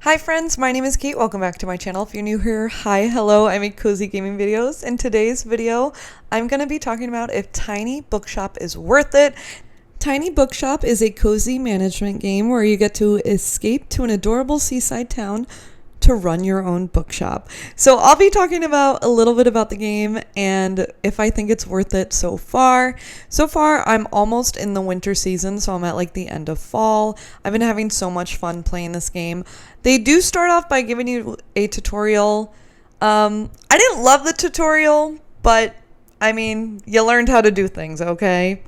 Hi friends, my name is Kate. Welcome back to my channel. If you're new here, hi, hello. I make cozy gaming videos. In today's video, I'm going to be talking about if Tiny Bookshop is worth it. Tiny Bookshop is a cozy management game where you get to escape to an adorable seaside town to run your own bookshop. So I'll be talking about a little bit about the game and if I think it's worth it so far. So far, I'm almost in the winter season, so I'm at like the end of fall. I've been having so much fun playing this game. They do start off by giving you a tutorial. I didn't love the tutorial, but I mean, you learned how to do things, okay?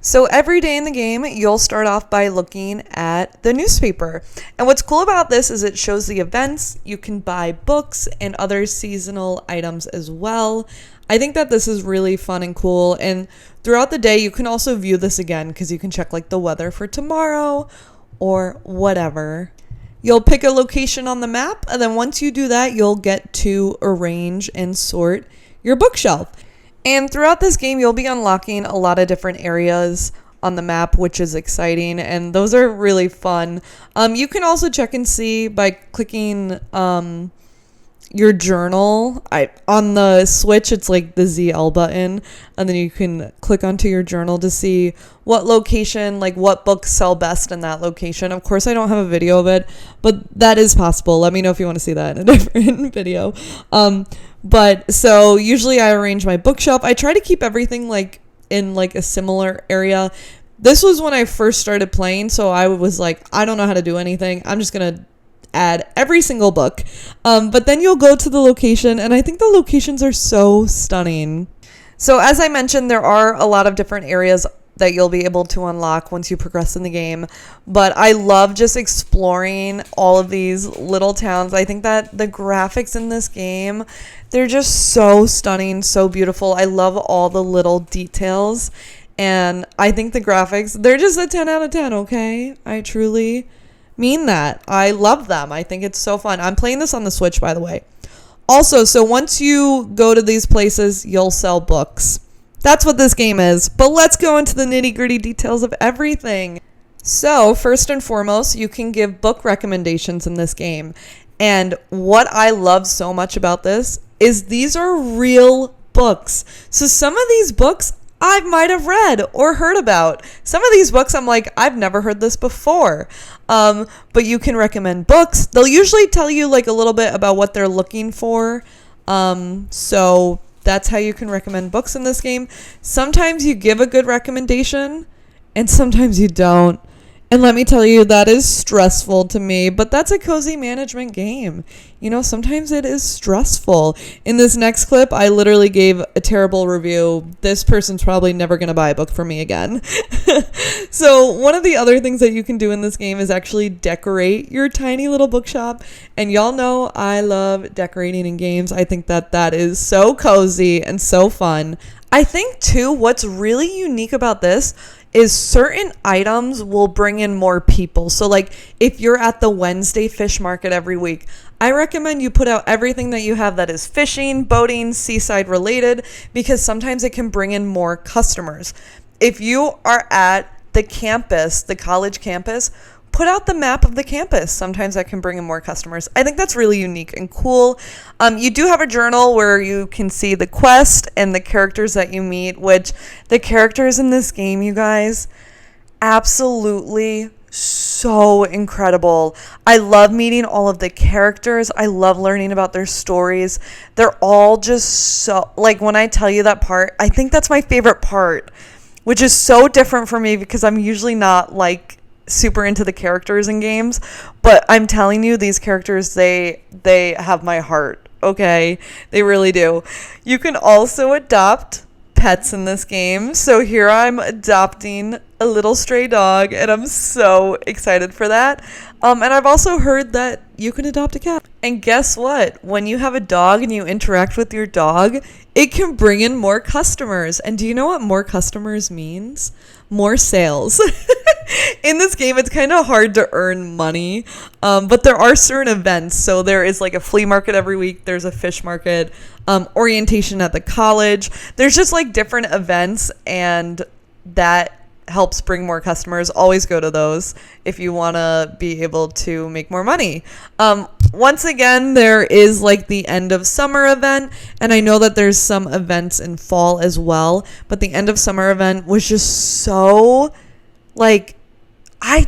So every day in the game, you'll start off by looking at the newspaper. And what's cool about this is it shows the events. You can buy books and other seasonal items as well. I think that this is really fun and cool. And throughout the day, you can also view this again because you can check like the weather for tomorrow or whatever. You'll pick a location on the map, and then once you do that, you'll get to arrange and sort your bookshelf. And throughout this game, you'll be unlocking a lot of different areas on the map, which is exciting, and those are really fun. You can also check and see by clicking your journal. On the Switch, it's like the ZL button, and then you can click onto your journal to see what location, like what books sell best in that location. Of course, I don't have a video of it, but that is possible. Let me know if you want to see that in a different video. But so usually I arrange my bookshelf. I try to keep everything like in like a similar area. This was when I first started playing, so I was like, I don't know how to do anything. I'm just going to add every single book. But then you'll go to the location, and I think the locations are so stunning. So as I mentioned, there are a lot of different areas that you'll be able to unlock once you progress in the game. But I love just exploring all of these little towns. I think that the graphics in this game, they're just so stunning, so beautiful. I love all the little details. And I think the graphics, they're just a 10 out of 10, okay? I truly mean that. I love them. I think it's so fun. I'm playing this on the Switch, by the way. Also, so once you go to these places, you'll sell books. That's what this game is. But let's go into the nitty-gritty details of everything. So, first and foremost, you can give book recommendations in this game. And what I love so much about this is these are real books. So some of these books I might have read or heard about. Some of these books I'm like, I've never heard this before. But you can recommend books. They'll usually tell you like a little bit about what they're looking for. So that's how you can recommend books in this game. Sometimes you give a good recommendation and sometimes you don't. And let me tell you, that is stressful to me, but that's a cozy management game. You know, sometimes it is stressful. In this next clip, I literally gave a terrible review. This person's probably never going to buy a book from me again. So one of the other things that you can do in this game is actually decorate your tiny little bookshop. And y'all know I love decorating in games. I think that that is so cozy and so fun. I think, too, what's really unique about this is certain items will bring in more people. So like if you're at the Wednesday fish market every week, I recommend you put out everything that you have that is fishing, boating, seaside related, because sometimes it can bring in more customers. If you are at the campus, the college campus, put out the map of the campus. Sometimes that can bring in more customers. I think that's really unique and cool. You do have a journal where you can see the quest and the characters that you meet, which the characters in this game, you guys, absolutely so incredible. I love meeting all of the characters. I love learning about their stories. They're all just so, like when I tell you that part, I think that's my favorite part, which is so different for me because I'm usually not like super into the characters in games, but I'm telling you, these characters, they have my heart, okay? They really do. You can also adopt pets in this game. So here I'm adopting a little stray dog, and I'm so excited for that. And I've also heard that you can adopt a cat. And guess what? When you have a dog and you interact with your dog, it can bring in more customers. And do you know what more customers means? More sales. In this game, it's kind of hard to earn money, but there are certain events. So there is like a flea market every week. There's a fish market, orientation at the college. There's just like different events, and that helps bring more customers, always go to those if you want to be able to make more money. Once again, there is like the end of summer event, and I know that there's some events in fall as well, but the end of summer event was just so like I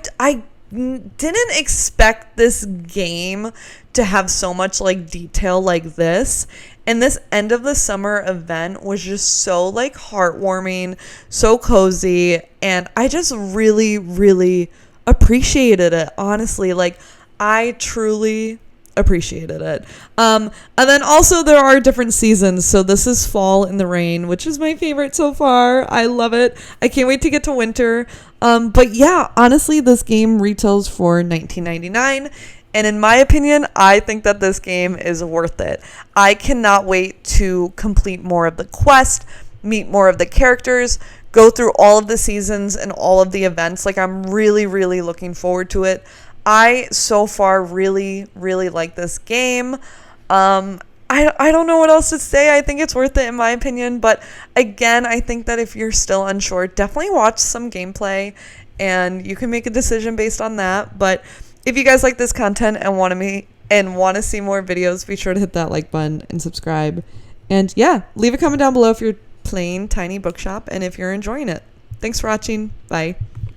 didn't expect this game to have so much like detail like this. And this end of the summer event was just so like heartwarming, so cozy, and I just really, really appreciated it. Honestly, like I truly appreciated it. And then also there are different seasons. So this is Fall in the Rain, which is my favorite so far. I love it. I can't wait to get to winter. But yeah, honestly, this game retails for $19.99. And in my opinion, I think that this game is worth it. I cannot wait to complete more of the quest, meet more of the characters, go through all of the seasons and all of the events. Like, I'm really, really looking forward to it. I, so far, really, really like this game. I don't know what else to say. I think it's worth it in my opinion. But again, I think that if you're still unsure, definitely watch some gameplay and you can make a decision based on that. But if you guys like this content and want to see more videos, be sure to hit that like button and subscribe. And yeah, leave a comment down below if you're playing Tiny Bookshop and if you're enjoying it. Thanks for watching. Bye.